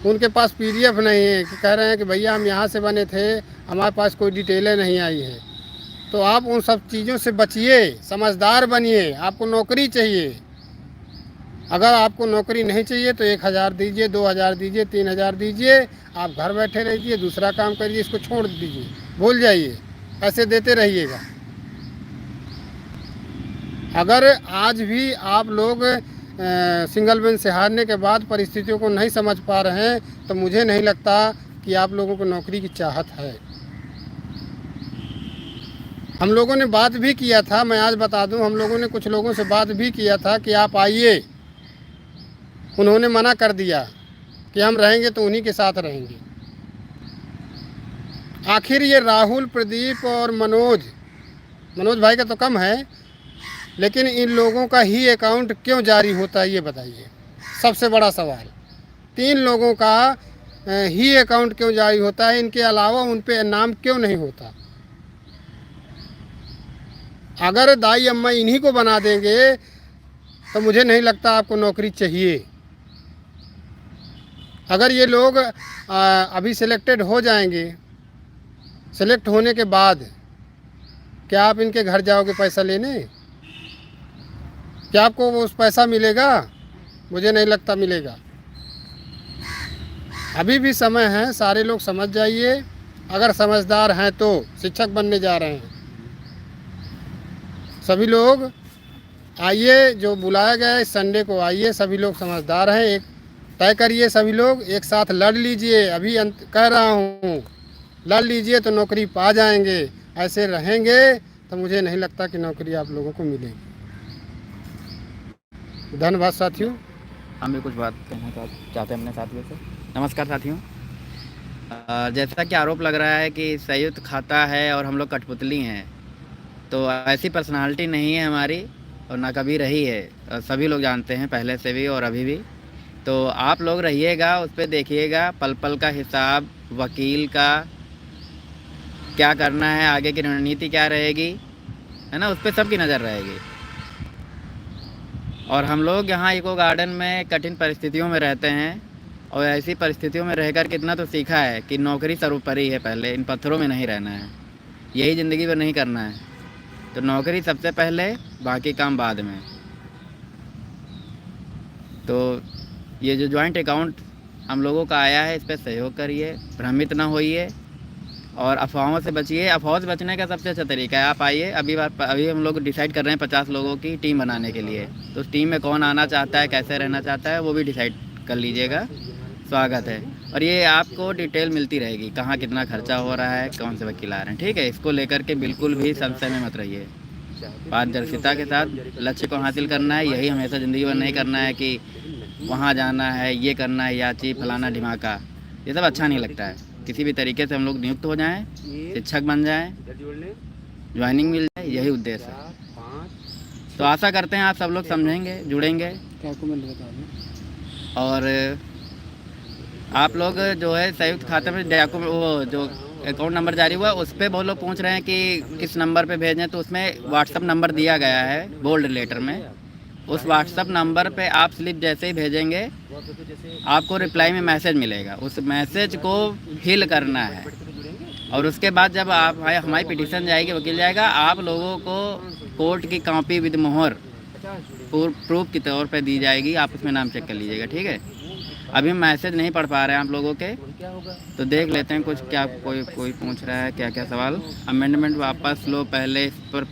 उनके पास पीडीएफ नहीं है कि कह रहे हैं कि भैया हम यहाँ से बने थे, हमारे पास कोई डिटेलें नहीं आई है। तो आप उन सब चीज़ों से बचिए, समझदार बनिए। आपको नौकरी चाहिए, अगर आपको नौकरी नहीं चाहिए तो 1000 दीजिए, 2000 दीजिए, 3000 दीजिए, आप घर बैठे रहिए, दूसरा काम करिए, इसको छोड़ दीजिए, भूल जाइए, ऐसे देते रहिएगा। अगर आज भी आप लोग सिंगल बेंच से हारने के बाद परिस्थितियों को नहीं समझ पा रहे हैं तो मुझे नहीं लगता कि आप लोगों को नौकरी की चाहत है। हम लोगों ने बात भी किया था, मैं आज बता दूं, हम लोगों ने कुछ लोगों से बात भी किया था कि आप आइए। उन्होंने मना कर दिया कि हम रहेंगे तो उन्हीं के साथ रहेंगे। आखिर ये राहुल, प्रदीप और मनोज भाई का तो कम है, लेकिन इन लोगों का ही अकाउंट क्यों जारी होता है ये बताइए, सबसे बड़ा सवाल। 3 लोगों का ही अकाउंट क्यों जारी होता है, इनके अलावा उन पे नाम क्यों नहीं होता? अगर दाई अम्मा इन्हीं को बना देंगे तो मुझे नहीं लगता आपको नौकरी चाहिए। अगर ये लोग अभी सिलेक्टेड हो जाएंगे, सिलेक्ट होने के बाद क्या आप इनके घर जाओगे पैसा लेने? क्या आपको वो उस पैसा मिलेगा? मुझे नहीं लगता मिलेगा। अभी भी समय है, सारे लोग समझ जाइए। अगर समझदार हैं तो शिक्षक बनने जा रहे हैं सभी लोग, आइए, जो बुलाया गया है इस संडे को आइए, सभी लोग समझदार हैं। एक तय करिए, सभी लोग एक साथ लड़ लीजिए। अभी कह रहा हूँ, लड़ लीजिए तो नौकरी पा जाएंगे। ऐसे रहेंगे तो मुझे नहीं लगता कि नौकरी आप लोगों को मिलेगी। धन्यवाद साथियों। हम भी कुछ बात कहना चाहते हैं अपने साथियों से। नमस्कार साथियों। जैसा कि आरोप लग रहा है कि संयुक्त खाता है और हम लोग कठपुतली हैं, तो ऐसी पर्सनालिटी नहीं है हमारी और ना कभी रही है। सभी लोग जानते हैं, पहले से भी और अभी भी। तो आप लोग रहिएगा, उस पर देखिएगा, पल पल का हिसाब, वकील का क्या करना है, आगे की रणनीति क्या रहेगी, है ना, उस पर सबकी नज़र रहेगी। और हम लोग यहाँ इको गार्डन में कठिन परिस्थितियों में रहते हैं और ऐसी परिस्थितियों में रहकर कितना तो सीखा है कि नौकरी सर्वोपरि है। पहले इन पत्थरों में नहीं रहना है, यही ज़िंदगी में नहीं करना है। तो नौकरी सबसे पहले, बाकी काम बाद में। तो ये जो जॉइंट अकाउंट हम लोगों का आया है, इस पर सहयोग करिए, भ्रमित ना होइए और अफवाहों से बचिए। अफवाहों से बचने का सबसे अच्छा तरीका है, आप आइए। अभी हम लोग डिसाइड कर रहे हैं 50 लोगों की टीम बनाने के लिए। तो उस टीम में कौन आना चाहता है, कैसे रहना चाहता है, वो भी डिसाइड कर लीजिएगा। स्वागत है। और ये आपको डिटेल मिलती रहेगी, कहाँ कितना खर्चा हो रहा है, कौन से वकील आ रहे हैं, ठीक है। इसको लेकर के बिल्कुल भी संशय में मत रहिए। पारदर्शिता के साथ लक्ष्य को हासिल करना है। यही हमेशा ज़िंदगी में नहीं करना है कि वहाँ जाना है, ये करना है, याची फलाना ढिमाका, ये सब अच्छा नहीं लगता है। किसी भी तरीके से हम लोग नियुक्त हो जाएं, शिक्षक बन जाएं, ज्वाइनिंग मिल जाए, यही उद्देश्य है। तो आशा करते हैं आप सब लोग समझेंगे, जुड़ेंगे। और आप लोग जो है संयुक्त खाते में वो जो अकाउंट नंबर जारी हुआ, उस पर बहुत लोग पूछ रहे हैं कि किस नंबर पे भेजें। तो उसमें व्हाट्सअप नंबर दिया गया है बोल्ड लेटर में। उस व्हाट्सअप नंबर पे आप स्लिप जैसे ही भेजेंगे, आपको रिप्लाई में मैसेज मिलेगा। उस मैसेज को फिल करना है और उसके बाद जब आप हमारी पिटीशन जाएगी, वकील जाएगा, आप लोगों को कोर्ट की कॉपी विद मोहर प्रूफ के तौर पे दी जाएगी। आप उसमें नाम चेक कर लीजिएगा, ठीक है। अभी मैसेज नहीं पढ़ पा रहे हैं आप लोगों के, तो देख लेते हैं कुछ क्या कोई पूछ रहा है, क्या क्या सवाल। अमेंडमेंट वापस लो, पहले इस पर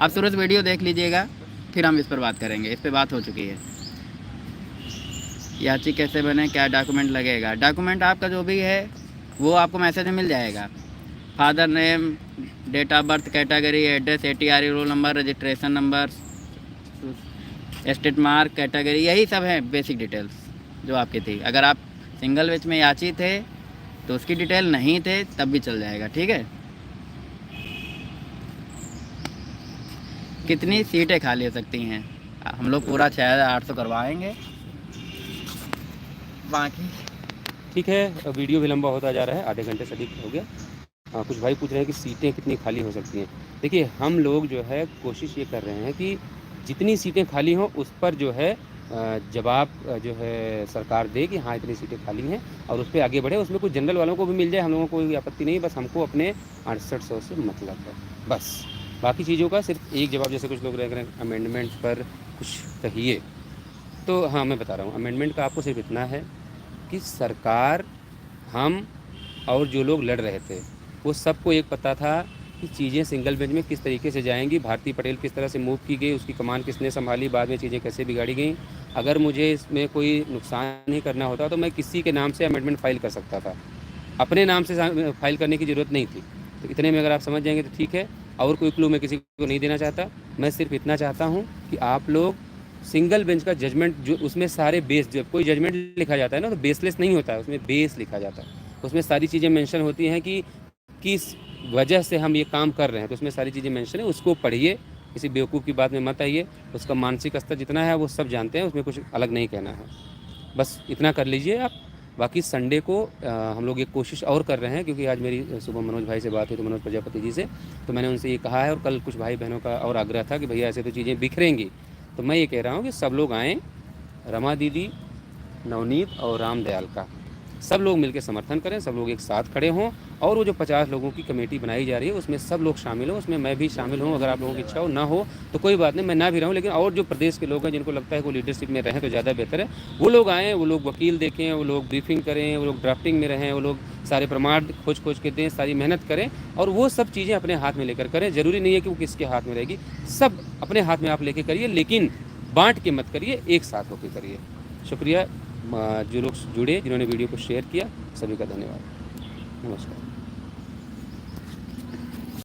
आप तुरंत वीडियो देख लीजिएगा, फिर हम इस पर बात करेंगे। इस पर बात हो चुकी है। याची कैसे बने, क्या डॉक्यूमेंट लगेगा? डॉक्यूमेंट आपका जो भी है वो आपको मैसेज में मिल जाएगा। Father name, date of birth, category, address, ATR roll number, registration number, state mark, category, यही सब है बेसिक डिटेल्स जो आपकी थी। अगर आप सिंगल बेंच में याची थे तो उसकी डिटेल नहीं थे तब भी चल जाएगा, ठीक है। कितनी सीटें खाली हो सकती हैं? हम लोग पूरा 6800 करवाएंगे, बाकी ठीक है, वीडियो भी लंबा होता जा रहा है, आधे घंटे से अधिक हो गया। कुछ भाई पूछ रहे हैं कि सीटें कितनी खाली हो सकती हैं। देखिए, हम लोग जो है कोशिश ये कर रहे हैं कि जितनी सीटें खाली हों उस पर जो है जवाब जो है सरकार दे कि हाँ इतनी सीटें खाली हैं और उस पर आगे बढ़े। उसमें कुछ जनरल वालों को भी मिल जाए, हम लोगों को कोई आपत्ति नहीं है, बस हमको अपने 6800 से मतलब है बस। बाकी चीज़ों का सिर्फ एक जवाब, जैसे कुछ लोग रह रहे हैं अमेंडमेंट पर कुछ कहिए, तो हाँ मैं बता रहा हूँ, अमेंडमेंट का आपको सिर्फ इतना है कि सरकार, हम और जो लोग लड़ रहे थे वो सबको एक पता था कि चीज़ें सिंगल बेंच में किस तरीके से जाएंगी, भारती पटेल किस तरह से मूव की गई, उसकी कमान किसने संभाली, बाद में चीज़ें कैसे बिगाड़ी गई। अगर मुझे इसमें कोई नुकसान नहीं करना होता तो मैं किसी के नाम से अमेंडमेंट फाइल कर सकता था, अपने नाम से फाइल करने की ज़रूरत नहीं थी। तो इतने में अगर आप समझ जाएंगे तो ठीक है। और कोई क्लू मैं किसी को नहीं देना चाहता, मैं सिर्फ इतना चाहता हूँ कि आप लोग सिंगल बेंच का जजमेंट, जो उसमें सारे बेस, जब कोई जजमेंट लिखा जाता है ना तो बेसलेस नहीं होता है, उसमें बेस लिखा जाता है, उसमें सारी चीज़ें मेंशन होती हैं कि किस वजह से हम ये काम कर रहे हैं, तो उसमें सारी चीज़ें मेंशन है। उसको पढ़िए, किसी बेवकूफ़ की बात में मत आइए, उसका मानसिक स्तर जितना है वो सब जानते हैं, उसमें कुछ अलग नहीं कहना है, बस इतना कर लीजिए आप। बाकी संडे को हम लोग एक कोशिश और कर रहे हैं, क्योंकि आज मेरी सुबह मनोज भाई से बात हुई, तो मनोज प्रजापति जी से, तो मैंने उनसे ये कहा है और कल कुछ भाई बहनों का और आग्रह था कि भैया ऐसे तो चीज़ें बिखरेंगी, तो मैं ये कह रहा हूँ कि सब लोग आएँ, रमा दीदी, नवनीत और राम दयाल का सब लोग मिलकर समर्थन करें, सब लोग एक साथ खड़े हों, और वो जो 50 लोगों की कमेटी बनाई जा रही है उसमें सब लोग शामिल हों, उसमें मैं भी शामिल हूँ। अगर आप लोगों की इच्छा हो, ना हो तो कोई बात नहीं, मैं ना भी रहूँ, लेकिन और जो प्रदेश के लोग हैं जिनको लगता है वो लीडरशिप में रहें तो ज़्यादा बेहतर है, वो लोग आएँ, वो लोग वकील देखें, वो लोग ब्रीफिंग करें, वो लोग ड्राफ्टिंग में रहें, वो लोग सारे प्रमाण खोज के दें, सारी मेहनत करें, और वो सब चीज़ें अपने हाथ में लेकर करें। ज़रूरी नहीं है कि वो किसके हाथ में रहेगी, सब अपने हाथ में आप लेके करिए, लेकिन बांट के मत करिए, एक साथ होकर करिए। शुक्रिया जो लोग जुड़े, जिन्होंने वीडियो को शेयर किया, सभी का धन्यवाद। नमस्कार।